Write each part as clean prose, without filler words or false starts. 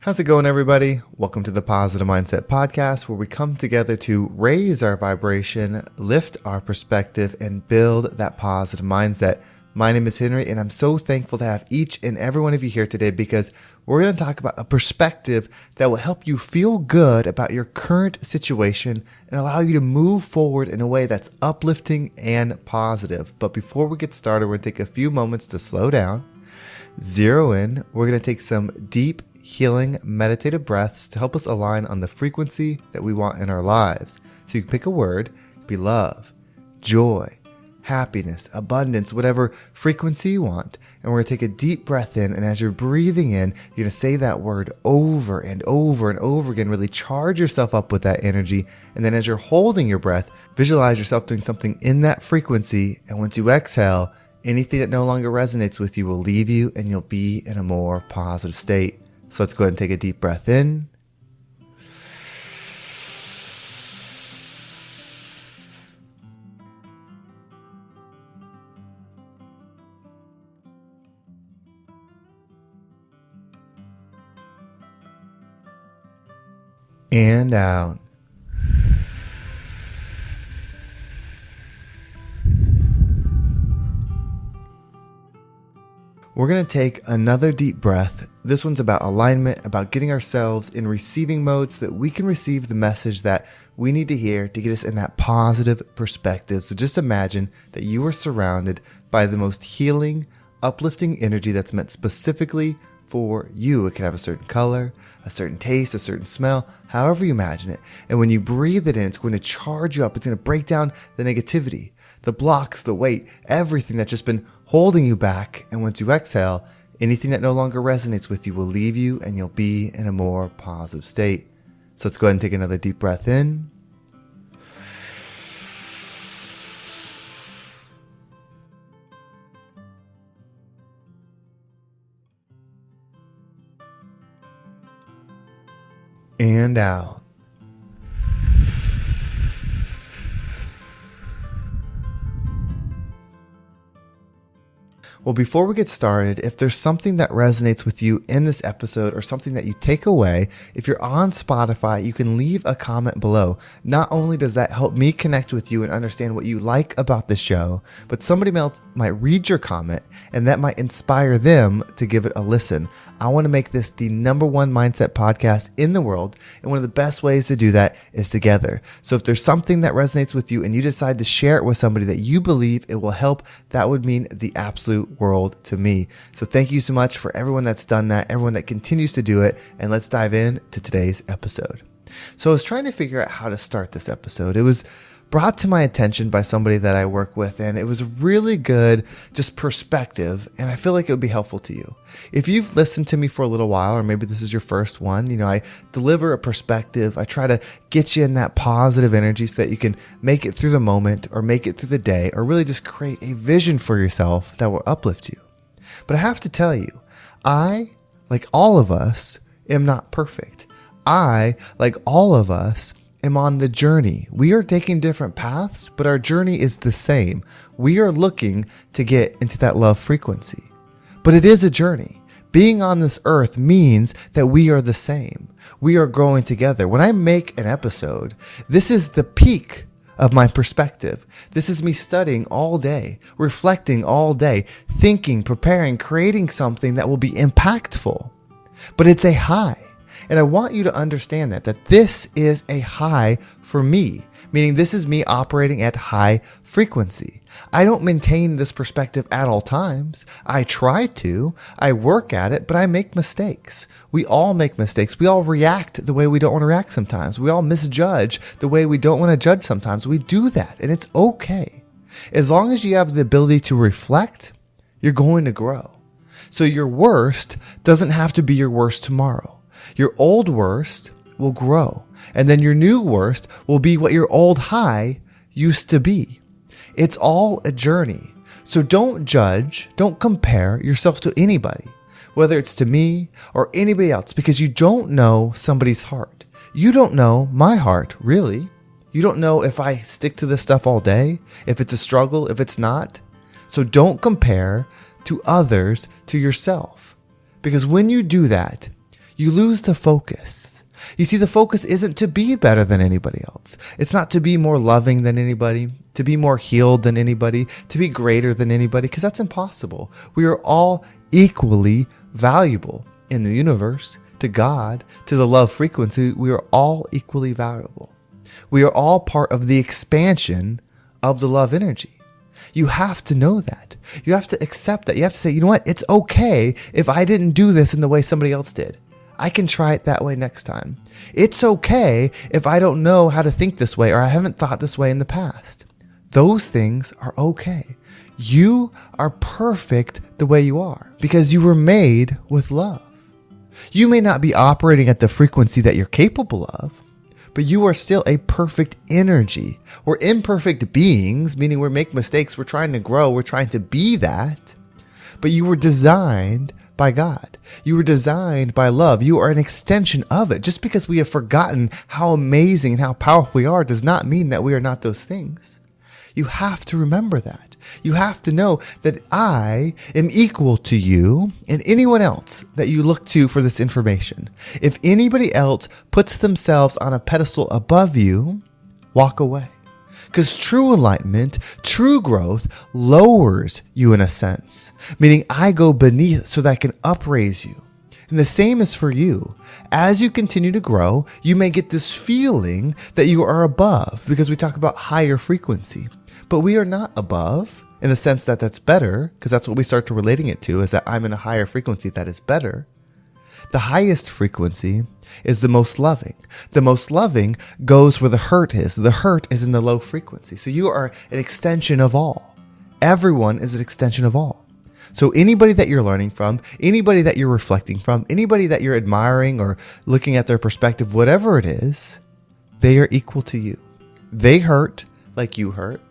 How's it going, everybody? Welcome to the Positive Mindset Podcast, where we come together to raise our vibration, lift our perspective, and build that positive mindset. My name is Henry, and I'm so thankful to have each and every one of you here today because we're going to talk about a perspective that will help you feel good about your current situation and allow you to move forward in a way that's uplifting and positive. But before we get started, we're going to take a few moments to slow down, zero in. We're going to take some deep healing meditative breaths to help us align on the frequency that we want in our lives. So you can pick a word, be love, joy, happiness, abundance, whatever frequency you want. And we're going to take a deep breath in. And as you're breathing in, you're going to say that word over and over and over again. Really charge yourself up with that energy. And then as you're holding your breath, visualize yourself doing something in that frequency. And once you exhale, anything that no longer resonates with you will leave you and you'll be in a more positive state. So let's go ahead and take a deep breath in. And out. We're going to take another deep breath. This one's about alignment, about getting ourselves in receiving mode so that we can receive the message that we need to hear to get us in that positive perspective. So just imagine that you are surrounded by the most healing, uplifting energy that's meant specifically for you. It could have a certain color, a certain taste, a certain smell, however you imagine it. And when you breathe it in, it's going to charge you up. It's going to break down the negativity, the blocks, the weight, everything that's just been holding you back. And once you exhale, anything that no longer resonates with you will leave you and you'll be in a more positive state. So let's go ahead and take another deep breath in. And out. Well, before we get started, if there's something that resonates with you in this episode or something that you take away, if you're on Spotify, you can leave a comment below. Not only does that help me connect with you and understand what you like about the show, but somebody else might read your comment and that might inspire them to give it a listen. I want to make this the #1 mindset podcast in the world, and one of the best ways to do that is together. So if there's something that resonates with you and you decide to share it with somebody that you believe it will help, that would mean the absolute world to me. So thank you so much for everyone that's done that, everyone that continues to do it, and let's dive in to today's episode. So I was trying to figure out how to start this episode. It was brought to my attention by somebody that I work with, and it was really good, just perspective, and I feel like it would be helpful to you. If you've listened to me for a little while, or maybe this is your first one, I deliver a perspective. I try to get you in that positive energy so that you can make it through the moment or make it through the day, or really just create a vision for yourself that will uplift you. But I have to tell you, I, like all of us, am not perfect. I, like all of us, am on the journey. We are taking different paths, but our journey is the same. We are looking to get into that love frequency. But it is a journey. Being on this earth means that we are the same. We are growing together. When I make an episode, this is the peak of my perspective. This is me studying all day, reflecting all day, thinking, preparing, creating something that will be impactful. But it's a high. And I want you to understand that this is a high for me, meaning this is me operating at high frequency. I don't maintain this perspective at all times. I try to, I work at it, but I make mistakes. We all make mistakes. We all react the way we don't want to react sometimes. We all misjudge the way we don't want to judge sometimes. We do that, and it's okay. As long as you have the ability to reflect, you're going to grow. So your worst doesn't have to be your worst tomorrow. Your old worst will grow, and then your new worst will be what your old high used to be. It's all a journey. So don't judge, don't compare yourself to anybody, whether it's to me or anybody else, because you don't know somebody's heart. You don't know my heart, really. You don't know if I stick to this stuff all day, if it's a struggle, if it's not. So don't compare to others to yourself, because when you do that, You lose the focus. You see, the focus isn't to be better than anybody else. It's not to be more loving than anybody, to be more healed than anybody, to be greater than anybody, because that's impossible. We are all equally valuable in the universe, to God, to the love frequency. We are all equally valuable. We are all part of the expansion of the love energy. You have to know that. You have to accept that. You have to say, you know what? It's okay if I didn't do this in the way somebody else did. I can try it that way next time. It's okay if I don't know how to think this way or I haven't thought this way in the past. Those things are okay. You are perfect the way you are because you were made with love. You may not be operating at the frequency that you're capable of, but you are still a perfect energy. We're imperfect beings, meaning we make mistakes. We're trying to grow. We're trying to be that. But you were designed by God. You were designed by love. You are an extension of it. Just because we have forgotten how amazing and how powerful we are does not mean that we are not those things. You have to remember that. You have to know that I am equal to you and anyone else that you look to for this information. If anybody else puts themselves on a pedestal above you, walk away. Because true enlightenment, true growth lowers you in a sense, meaning I go beneath so that I can upraise you. And the same is for you. As you continue to grow, you may get this feeling that you are above because we talk about higher frequency. But we are not above in the sense that that's better, because that's what we start to relating it to, is that I'm in a higher frequency that is better. The highest frequency is the most loving. The most loving goes where the hurt is. The hurt is in the low frequency. So you are an extension of all. Everyone is an extension of all. So anybody that you're learning from, anybody that you're reflecting from, anybody that you're admiring or looking at their perspective, whatever it is, they are equal to you. They hurt like you hurt.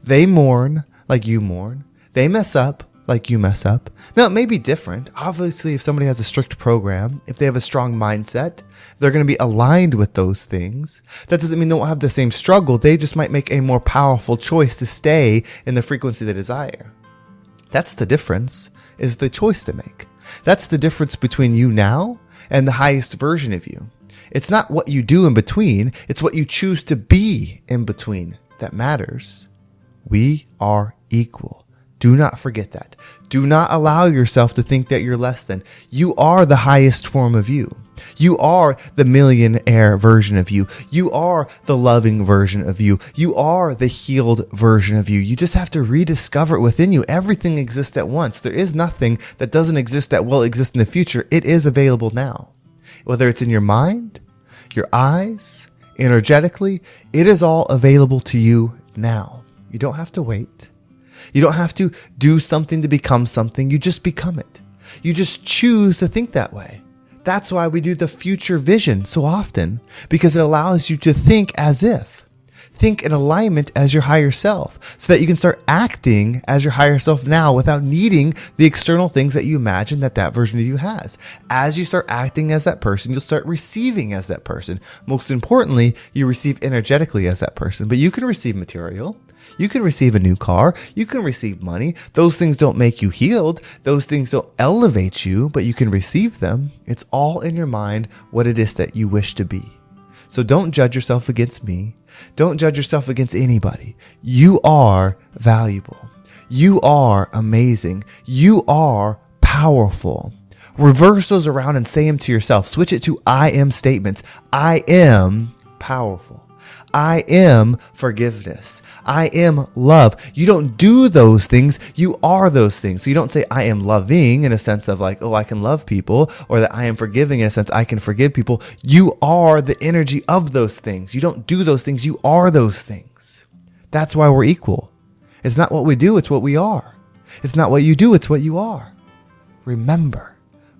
They mourn like you mourn. They mess up like you mess up. Now, it may be different. Obviously, if somebody has a strict program, if they have a strong mindset, they're going to be aligned with those things. That doesn't mean they won't have the same struggle. They just might make a more powerful choice to stay in the frequency they desire. That's the difference, is the choice they make. That's the difference between you now and the highest version of you. It's not what you do in between. It's what you choose to be in between that matters. We are equal. Do not forget that. Do not allow yourself to think that you're less than. You are the highest form of you. You are the millionaire version of you. You are the loving version of you. You are the healed version of you. You just have to rediscover it within you. Everything exists at once. There is nothing that doesn't exist that will exist in the future. It is available now. Whether it's in your mind, your eyes, energetically, it is all available to you now. You don't have to wait. You don't have to do something to become something. You just become it. You just choose to think that way. That's why we do the future vision so often, because it allows you to think as if. Think in alignment as your higher self so that you can start acting as your higher self now without needing the external things that you imagine that version of you has. As you start acting as that person, you'll start receiving as that person. Most importantly, you receive energetically as that person, but you can receive material. You can receive a new car. You can receive money. Those things don't make you healed. Those things don't elevate you, but you can receive them. It's all in your mind what it is that you wish to be. So don't judge yourself against me. Don't judge yourself against anybody. You are valuable. You are amazing. You are powerful. Reverse those around and say them to yourself. Switch it to I am statements. I am powerful. I am forgiveness. I am love. You don't do those things. You are those things. So you don't say I am loving in a sense of like, oh, I can love people, or that I am forgiving in a sense I can forgive people. You are the energy of those things. You don't do those things. You are those things. That's why we're equal. It's not what we do. It's what we are. It's not what you do. It's what you are. Remember,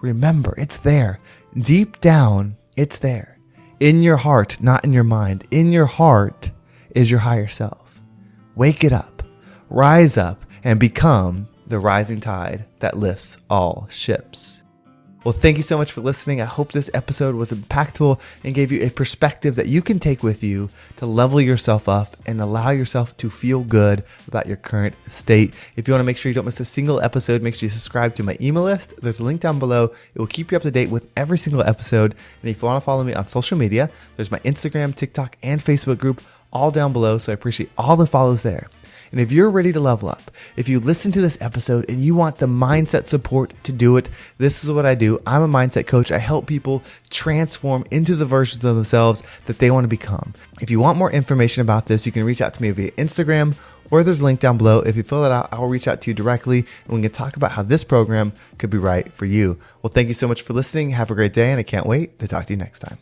it's there. Deep down, it's there. In your heart, not in your mind. In your heart is your higher self. Wake it up, rise up, and become the rising tide that lifts all ships. Well, thank you so much for listening. I hope this episode was impactful and gave you a perspective that you can take with you to level yourself up and allow yourself to feel good about your current state. If you want to make sure you don't miss a single episode, make sure you subscribe to my email list. There's a link down below. It will keep you up to date with every single episode. And if you want to follow me on social media, there's my Instagram, TikTok, and Facebook group all down below. So I appreciate all the follows there. And if you're ready to level up, if you listen to this episode and you want the mindset support to do it, this is what I do. I'm a mindset coach. I help people transform into the versions of themselves that they want to become. If you want more information about this, you can reach out to me via Instagram, or there's a link down below. If you fill that out, I'll reach out to you directly and we can talk about how this program could be right for you. Well, thank you so much for listening. Have a great day, and I can't wait to talk to you next time.